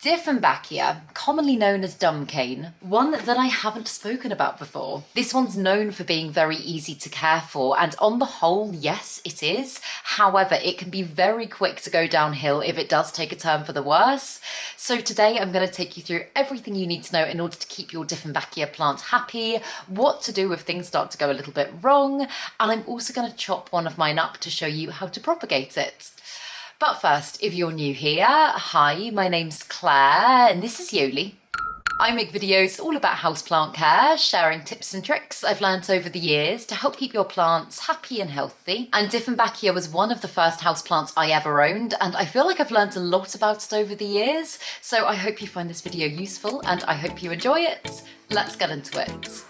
Dieffenbachia, commonly known as dumb cane, one that I haven't spoken about before. This one's known for being very easy to care for, and on the whole, yes, it is. However, it can be very quick to go downhill if it does take a turn for the worse. So today I'm going to take you through everything you need to know in order to keep your Dieffenbachia plant happy, what to do if things start to go a little bit wrong, and I'm also going to chop one of mine up to show you how to propagate it. But first, if you're new here, hi, my name's Claire and this is Yoli. I make videos all about houseplant care, sharing tips and tricks I've learnt over the years to help keep your plants happy and healthy. And Dieffenbachia was one of the first houseplants I ever owned, and I feel like I've learnt a lot about it over the years. So I hope you find this video useful and I hope you enjoy it. Let's get into it.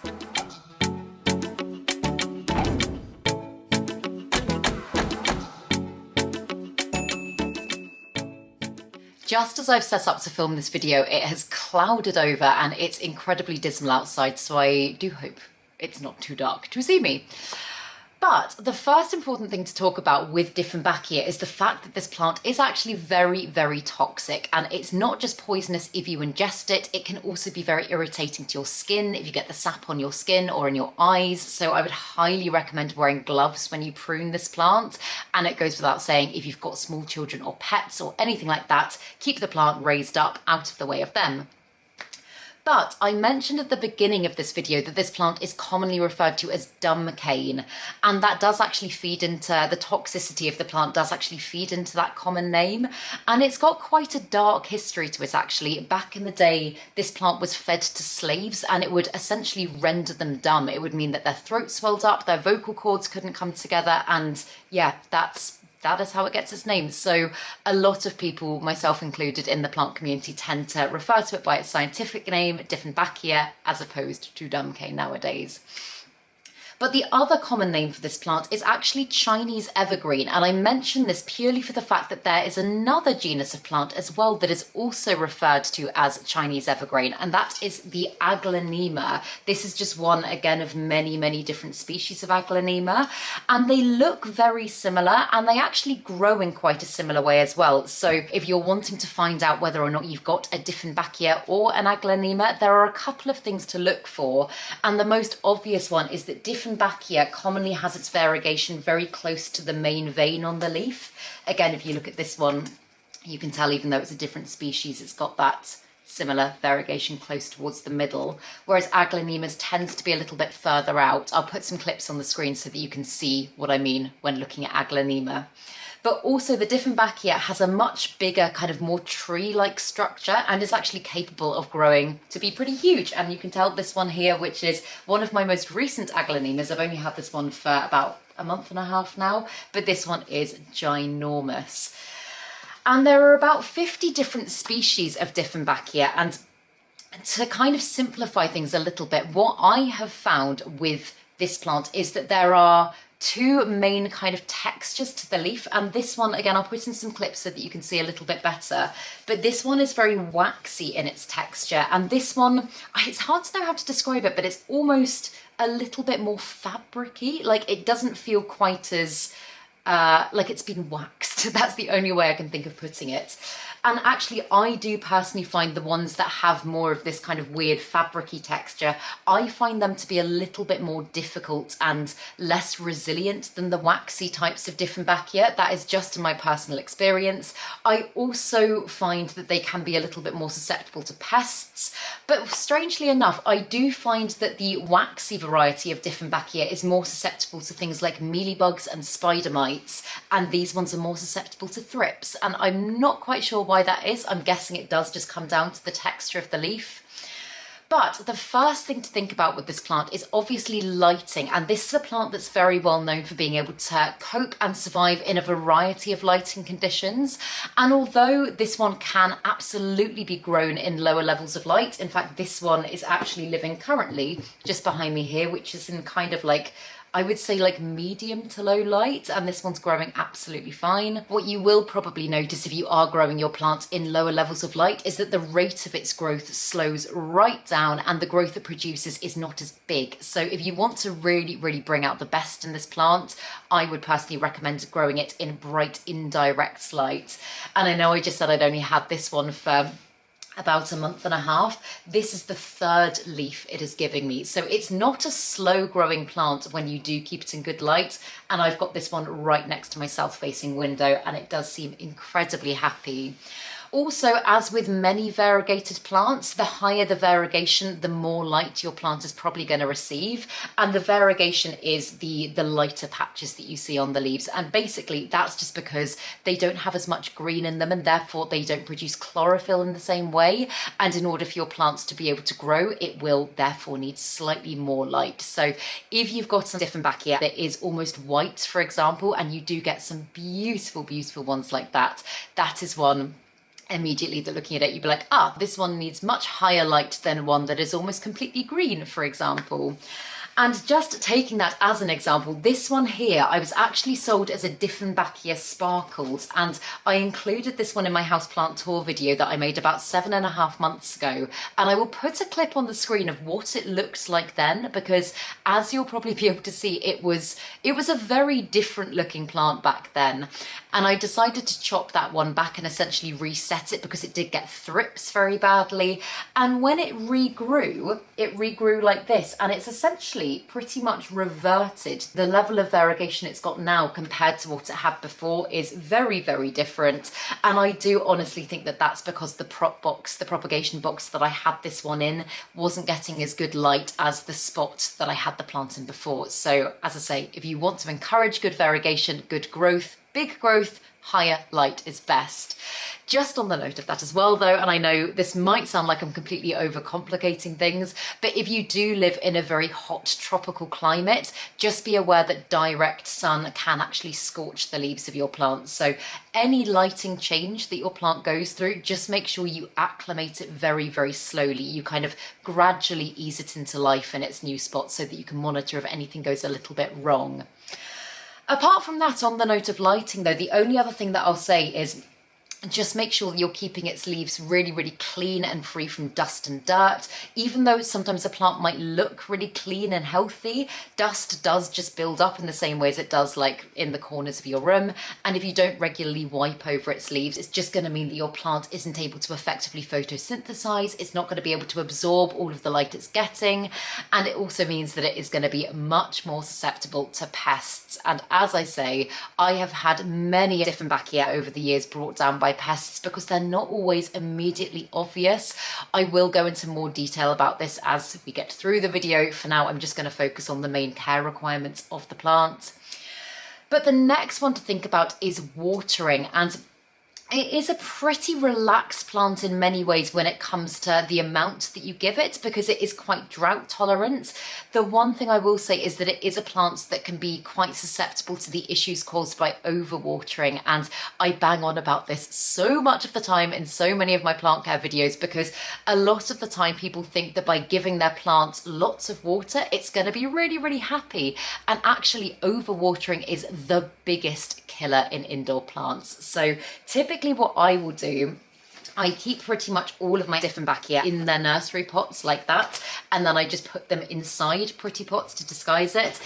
Just as I've set up to film this video, it has clouded over and it's incredibly dismal outside, so I do hope it's not too dark to see me. But the first important thing to talk about with Dieffenbachia is the fact that this plant is actually very, very toxic, and it's not just poisonous if you ingest it, it can also be very irritating to your skin if you get the sap on your skin or in your eyes. So I would highly recommend wearing gloves when you prune this plant, and it goes without saying if you've got small children or pets or anything like that, keep the plant raised up out of the way of them. But I mentioned at the beginning of this video that this plant is commonly referred to as dumb cane, and that does actually feed into, the toxicity of the plant does actually feed into that common name, and it's got quite a dark history to it actually. Back in the day, this plant was fed to slaves and it would essentially render them dumb. It would mean that their throat swelled up, their vocal cords couldn't come together, and yeah, that is how it gets its name. So a lot of people, myself included, in the plant community tend to refer to it by its scientific name, Dieffenbachia, as opposed to dumb cane nowadays. But the other common name for this plant is actually Chinese evergreen, and I mention this purely for the fact that there is another genus of plant as well that is also referred to as Chinese evergreen, and that is the Aglaonema. This is just one, again, of many, many different species of Aglaonema, and they look very similar, and they actually grow in quite a similar way as well. So if you're wanting to find out whether or not you've got a Dieffenbachia or an Aglaonema, there are a couple of things to look for, and the most obvious one is that Dieffenbachia commonly has its variegation very close to the main vein on the leaf. Again, if you look at this one, you can tell even though it's a different species, it's got that similar variegation close towards the middle, whereas Aglaonemas tends to be a little bit further out. I'll put some clips on the screen so that you can see what I mean when looking at Aglaonema. But also the Dieffenbachia has a much bigger, kind of more tree-like structure and is actually capable of growing to be pretty huge. And you can tell this one here, which is one of my most recent Aglaonemas. I've only had this one for about a month and a half now, but this one is ginormous. And there are about 50 different species of Dieffenbachia, and to kind of simplify things a little bit, what I have found with this plant is that there are two main kind of textures to the leaf, and this one, again, I'll put in some clips so that you can see a little bit better, but this one is very waxy in its texture, and this one, it's hard to know how to describe it, but it's almost a little bit more fabric-y. Like, it doesn't feel quite as like it's been waxed. That's the only way I can think of putting it. And actually, I do personally find the ones that have more of this kind of weird fabric-y texture, I find them to be a little bit more difficult and less resilient than the waxy types of Dieffenbachia. That is just in my personal experience. I also find that they can be a little bit more susceptible to pests, but strangely enough, I do find that the waxy variety of Dieffenbachia is more susceptible to things like mealybugs and spider mites, and these ones are more susceptible to thrips, and I'm not quite sure why that is. I'm guessing it does just come down to the texture of the leaf. But the first thing to think about with this plant is obviously lighting, and this is a plant that's very well known for being able to cope and survive in a variety of lighting conditions. And although this one can absolutely be grown in lower levels of light, in fact this one is actually living currently just behind me here, which is in kind of like, I would say like medium to low light, and this one's growing absolutely fine. What you will probably notice if you are growing your plant in lower levels of light is that the rate of its growth slows right down and the growth it produces is not as big. So if you want to really, really bring out the best in this plant, I would personally recommend growing it in bright indirect light. And I know I just said I'd only had this one for about a month and a half. This is the third leaf it is giving me. So it's not a slow growing plant when you do keep it in good light. And I've got this one right next to my south-facing window, and it does seem incredibly happy. Also, as with many variegated plants, the higher the variegation, the more light your plant is probably going to receive. And the variegation is the lighter patches that you see on the leaves. And basically, that's just because they don't have as much green in them, and therefore they don't produce chlorophyll in the same way. And in order for your plants to be able to grow, it will therefore need slightly more light. So if you've got some Dieffenbachia that is almost white, for example, and you do get some beautiful, beautiful ones like that, that is one immediately that looking at it, you'd be like, ah, this one needs much higher light than one that is almost completely green, for example. And just taking that as an example, this one here, I was actually sold as a Dieffenbachia Sparkles, and I included this one in my houseplant tour video that I made about 7.5 months ago. And I will put a clip on the screen of what it looked like then, because as you'll probably be able to see, it was a very different looking plant back then. And I decided to chop that one back and essentially reset it because it did get thrips very badly. And when it regrew like this, and it's essentially pretty much reverted. The level of variegation it's got now compared to what it had before is very, very different. And I do honestly think that that's because the propagation box that I had this one in wasn't getting as good light as the spot that I had the plant in before. So as I say, if you want to encourage good variegation, good growth, big growth, higher light is best. Just on the note of that as well though, and I know this might sound like I'm completely overcomplicating things, but if you do live in a very hot tropical climate, just be aware that direct sun can actually scorch the leaves of your plants. So any lighting change that your plant goes through, just make sure you acclimate it very, very slowly. You kind of gradually ease it into life in its new spot so that you can monitor if anything goes a little bit wrong. Apart from that, on the note of lighting though, the only other thing that I'll say is just make sure that you're keeping its leaves really, really clean and free from dust and dirt. Even though sometimes a plant might look really clean and healthy, dust does just build up in the same way as it does like in the corners of your room. And if you don't regularly wipe over its leaves, it's just going to mean that your plant isn't able to effectively photosynthesize. It's not going to be able to absorb all of the light it's getting. And it also means that it is going to be much more susceptible to pests. And as I say, I have had many Dieffenbachia over the years brought down by pests because they're not always immediately obvious. I will go into more detail about this as we get through the video. For now, I'm just going to focus on the main care requirements of the plant. But the next one to think about is watering, and it is a pretty relaxed plant in many ways when it comes to the amount that you give it because it is quite drought tolerant. The one thing I will say is that it is a plant that can be quite susceptible to the issues caused by overwatering, and I bang on about this so much of the time in so many of my plant care videos because a lot of the time people think that by giving their plants lots of water it's going to be really, really happy, and actually overwatering is the biggest killer in indoor plants. So typically what I will do, I keep pretty much all of my Dieffenbachia in their nursery pots like that, and then I just put them inside pretty pots to disguise it.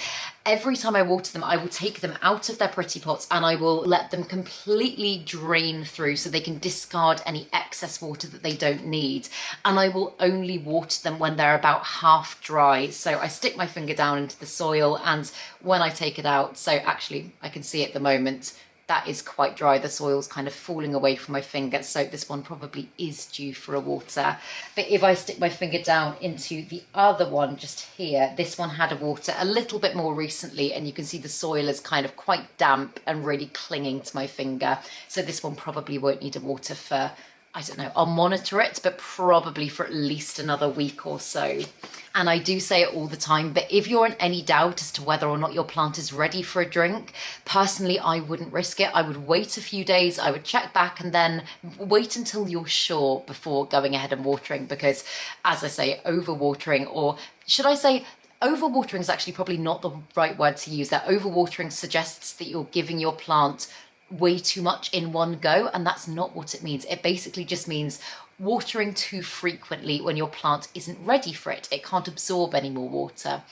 Every time I water them, I will take them out of their pretty pots and I will let them completely drain through so they can discard any excess water that they don't need. And I will only water them when they're about half dry. So I stick my finger down into the soil, and when I take it out, so actually I can see at the moment, that is quite dry. The soil's kind of falling away from my finger, so this one probably is due for a water. But if I stick my finger down into the other one just here, this one had a water a little bit more recently, and you can see the soil is kind of quite damp and really clinging to my finger. So this one probably won't need a water for, I don't know, I'll monitor it, but probably for at least another week or so. And I do say it all the time, but if you're in any doubt as to whether or not your plant is ready for a drink, personally, I wouldn't risk it. I would wait a few days, I would check back, and then wait until you're sure before going ahead and watering, because as I say, overwatering, or should I say, overwatering is actually probably not the right word to use. That overwatering suggests that you're giving your plant way too much in one go, and that's not what it means. It basically just means watering too frequently when your plant isn't ready for it. It can't absorb any more water.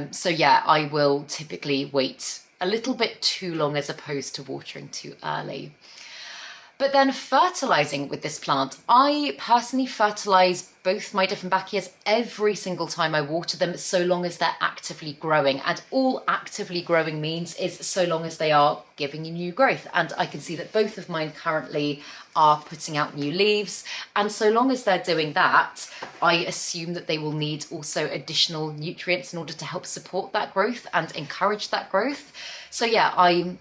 So yeah, I will typically wait a little bit too long as opposed to watering too early. But then fertilizing with this plant, I personally fertilize both my Dieffenbachias every single time I water them, so long as they're actively growing. And all actively growing means is so long as they are giving you new growth. And I can see that both of mine currently are putting out new leaves. And so long as they're doing that, I assume that they will need also additional nutrients in order to help support that growth and encourage that growth. So yeah, I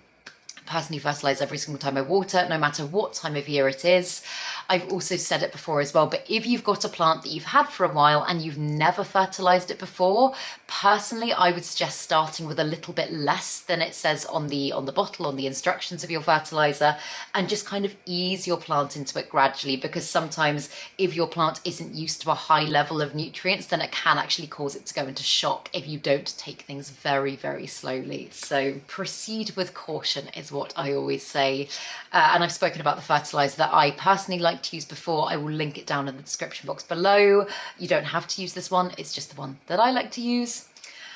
personally fertilize every single time I water, no matter what time of year it is. I've also said it before as well, but if you've got a plant that you've had for a while and you've never fertilized it before, personally, I would suggest starting with a little bit less than it says on the bottle, on the instructions of your fertilizer, and just kind of ease your plant into it gradually, because sometimes if your plant isn't used to a high level of nutrients, then it can actually cause it to go into shock if you don't take things very, very slowly. So proceed with caution is what I always say. And I've spoken about the fertilizer that I personally like to use before. I will link it down in the description box below. You don't have to use this one, it's just the one that I like to use.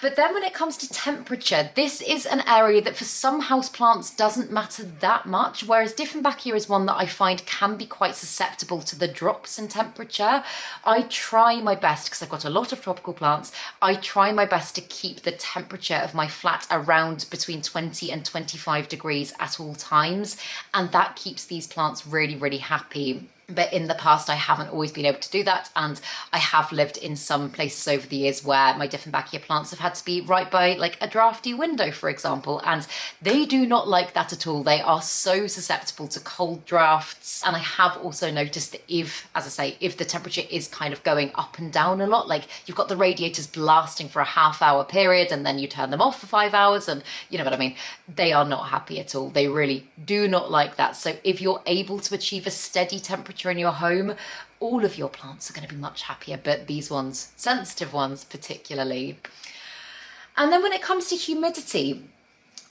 But then when it comes to temperature, this is an area that for some houseplants doesn't matter that much, whereas Dieffenbachia is one that I find can be quite susceptible to the drops in temperature. I try my best, because I've got a lot of tropical plants, I try my best to keep the temperature of my flat around between 20 and 25 degrees at all times, and that keeps these plants really, really happy. But in the past, I haven't always been able to do that. And I have lived in some places over the years where my Dieffenbachia plants have had to be right by like a drafty window, for example. And they do not like that at all. They are so susceptible to cold drafts. And I have also noticed that if, as I say, if the temperature is kind of going up and down a lot, like you've got the radiators blasting for a half-hour period and then you turn them off for 5 hours, and you know what I mean, they are not happy at all. They really do not like that. So if you're able to achieve a steady temperature in your home, all of your plants are going to be much happier, but these ones, sensitive ones particularly. And then when it comes to humidity,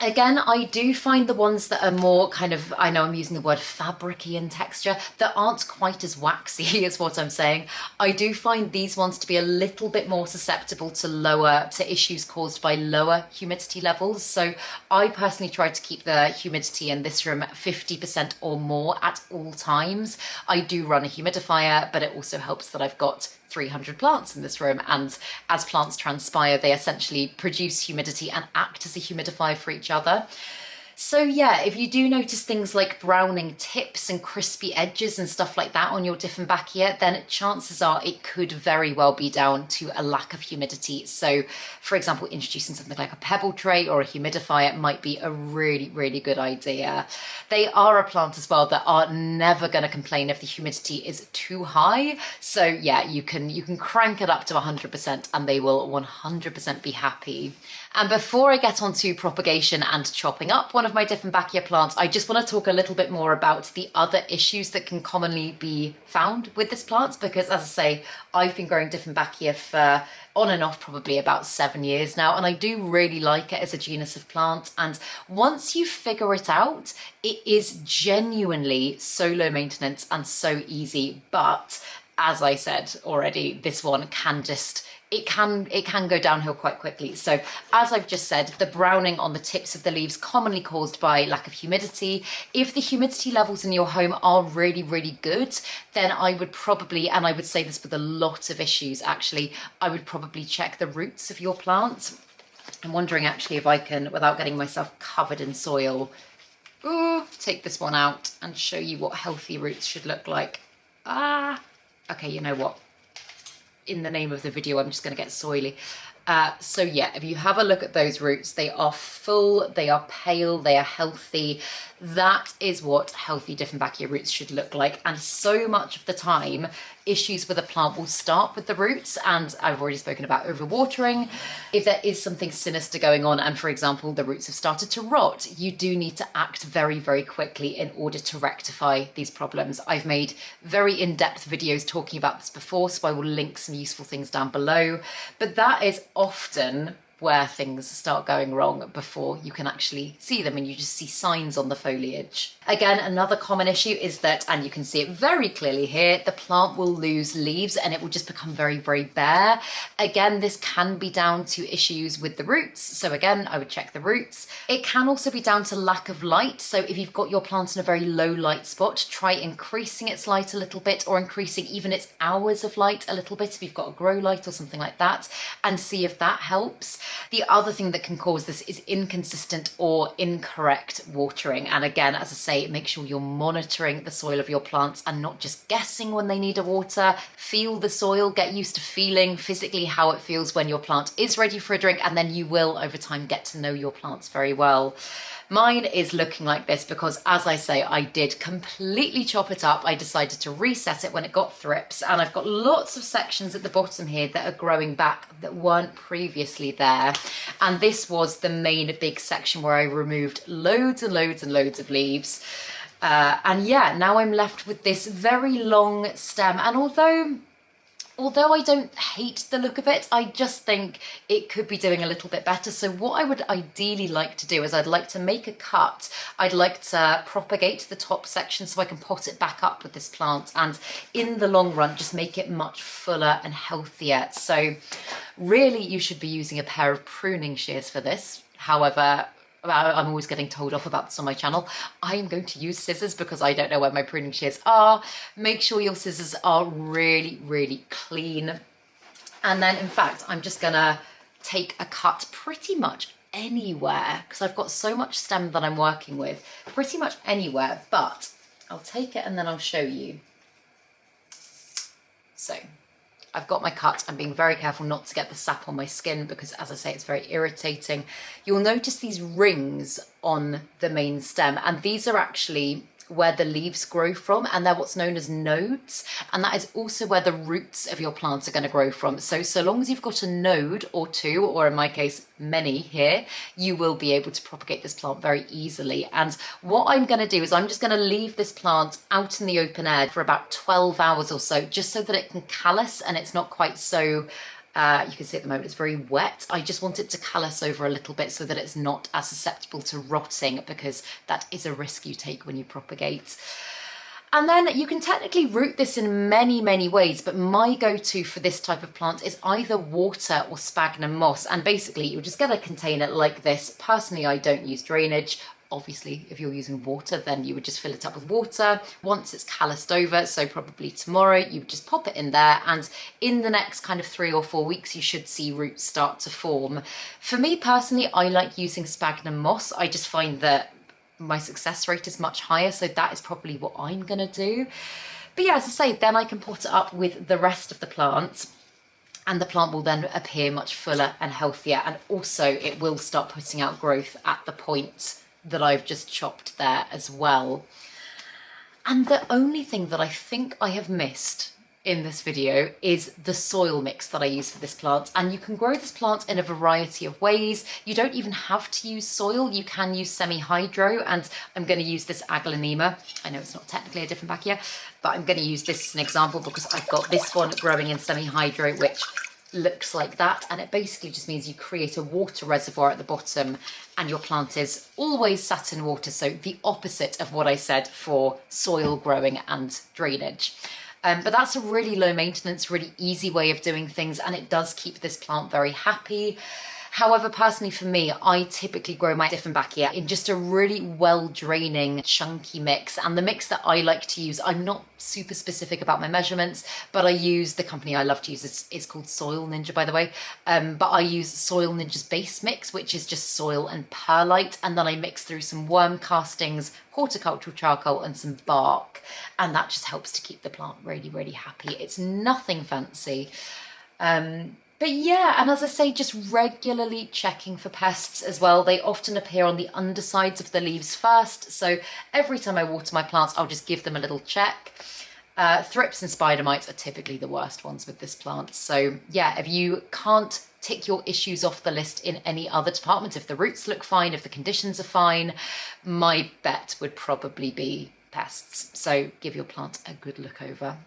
again, I do find the ones that are more kind of, I know I'm using the word fabricy in texture, that aren't quite as waxy is what I'm saying. I do find these ones to be a little bit more susceptible to issues caused by lower humidity levels. So I personally try to keep the humidity in this room 50% or more at all times. I do run a humidifier, but it also helps that I've got 300 plants in this room, and as plants transpire, they essentially produce humidity and act as a humidifier for each other. So yeah, if you do notice things like browning tips and crispy edges and stuff like that on your Dieffenbachia, then chances are it could very well be down to a lack of humidity. So for example, introducing something like a pebble tray or a humidifier might be a really, really good idea. They are a plant as well that are never going to complain if the humidity is too high. So yeah, you can crank it up to 100% and they will 100% be happy. And before I get on to propagation and chopping up one of my Dieffenbachia plants, I just want to talk a little bit more about the other issues that can commonly be found with this plant, because as I say, I've been growing Dieffenbachia for on and off probably about 7 years now, and I do really like it as a genus of plant. And once you figure it out, it is genuinely so low maintenance and so easy. But as I said already, this one can just, it can go downhill quite quickly. So as I've just said, the browning on the tips of the leaves commonly caused by lack of humidity. If the humidity levels in your home are really, really good, then I would probably, and I would say this with a lot of issues actually, I would probably check the roots of your plant. I'm wondering actually if I can, without getting myself covered in soil, take this one out and show you what healthy roots should look like. Okay, you know what? In the name of the video, I'm just going to get soily. So yeah, if you have a look at those roots, they are full, they are pale, they are healthy. That is what healthy Dieffenbachia roots should look like. And so much of the time, issues with a plant will start with the roots, and I've already spoken about overwatering. If there is something sinister going on, and for example, the roots have started to rot, you do need to act very, very quickly in order to rectify these problems. I've made very in-depth videos talking about this before, so I will link some useful things down below. But that is often where things start going wrong before you can actually see them and you just see signs on the foliage. Again, another common issue is that, and you can see it very clearly here, the plant will lose leaves and it will just become very, very bare. Again, this can be down to issues with the roots. So again, I would check the roots. It can also be down to lack of light. So if you've got your plant in a very low light spot, try increasing its light a little bit, or increasing even its hours of light a little bit if you've got a grow light or something like that, and see if that helps. The other thing that can cause this is inconsistent or incorrect watering. And again, as I say, make sure you're monitoring the soil of your plants and not just guessing when they need a water. Feel the soil, get used to feeling physically how it feels when your plant is ready for a drink, and then you will over time get to know your plants very well. Mine is looking like this because, as I say, I did completely chop it up. I decided to reset it when it got thrips, and I've got lots of sections at the bottom here that are growing back that weren't previously there. And this was the main big section where I removed loads and loads and loads of leaves. And yeah, now I'm left with this very long stem. And although I don't hate the look of it, I just think it could be doing a little bit better. So what I would ideally like to do is I'd like to make a cut. I'd like to propagate the top section so I can pot it back up with this plant, and in the long run just make it much fuller and healthier. So really you should be using a pair of pruning shears for this. However, I'm always getting told off about this on my channel. I'm going to use scissors because I don't know where my pruning shears are. Make sure your scissors are really, really clean. And then in fact, I'm just gonna take a cut pretty much anywhere because I've got so much stem that I'm working with, pretty much anywhere, but I'll take it and then I'll show you. So I've got my cut. I'm being very careful not to get the sap on my skin because, as I say, it's very irritating. You'll notice these rings on the main stem, and these are actually where the leaves grow from, and they're what's known as nodes, and that is also where the roots of your plants are going to grow from. So long as you've got a node or two, or in my case many here, you will be able to propagate this plant very easily. And what I'm going to do is I'm just going to leave this plant out in the open air for about 12 hours or so, just so that it can callus and it's not quite so you can see at the moment it's very wet. I just want it to callus over a little bit so that it's not as susceptible to rotting, because that is a risk you take when you propagate. And then you can technically root this in many, many ways, but my go-to for this type of plant is either water or sphagnum moss. And basically you'll just get a container like this. Personally, I don't use drainage. Obviously, if you're using water, then you would just fill it up with water. Once it's calloused over, so probably tomorrow, you would just pop it in there, and in the next kind of 3 or 4 weeks, you should see roots start to form. For me personally, I like using sphagnum moss. I just find that my success rate is much higher, so that is probably what I'm gonna do. But yeah, as I say, then I can pot it up with the rest of the plant, and the plant will then appear much fuller and healthier, and also it will start putting out growth at the point that I've just chopped there as well. And the only thing that I think I have missed in this video is the soil mix that I use for this plant. And you can grow this plant in a variety of ways. You don't even have to use soil. You can use semi-hydro, and I'm going to use this aglaonema. I know it's not technically a Dieffenbachia, but I'm going to use this as an example because I've got this one growing in semi-hydro, which looks like that, and it basically just means you create a water reservoir at the bottom and your plant is always sat in water, so the opposite of what I said for soil growing and drainage. But that's a really low maintenance, really easy way of doing things, and it does keep this plant very happy. However, personally for me, I typically grow my Dieffenbachia in just a really well-draining, chunky mix. And the mix that I like to use, I'm not super specific about my measurements, but I use, the company I love to use is called Soil Ninja, by the way. But I use Soil Ninja's base mix, which is just soil and perlite. And then I mix through some worm castings, horticultural charcoal, and some bark. And that just helps to keep the plant really, really happy. It's nothing fancy. But yeah, and as I say, just regularly checking for pests as well. They often appear on the undersides of the leaves first. So every time I water my plants, I'll just give them a little check. Thrips and spider mites are typically the worst ones with this plant. So yeah, if you can't tick your issues off the list in any other department, if the roots look fine, if the conditions are fine, my bet would probably be pests. So give your plant a good look over.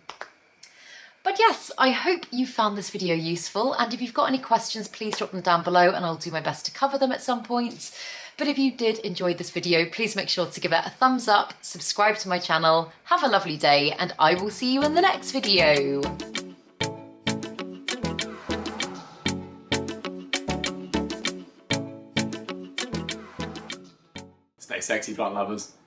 But yes, I hope you found this video useful, and if you've got any questions, please drop them down below and I'll do my best to cover them at some point. But if you did enjoy this video, please make sure to give it a thumbs up, subscribe to my channel, have a lovely day, and I will see you in the next video. Stay sexy, plant lovers.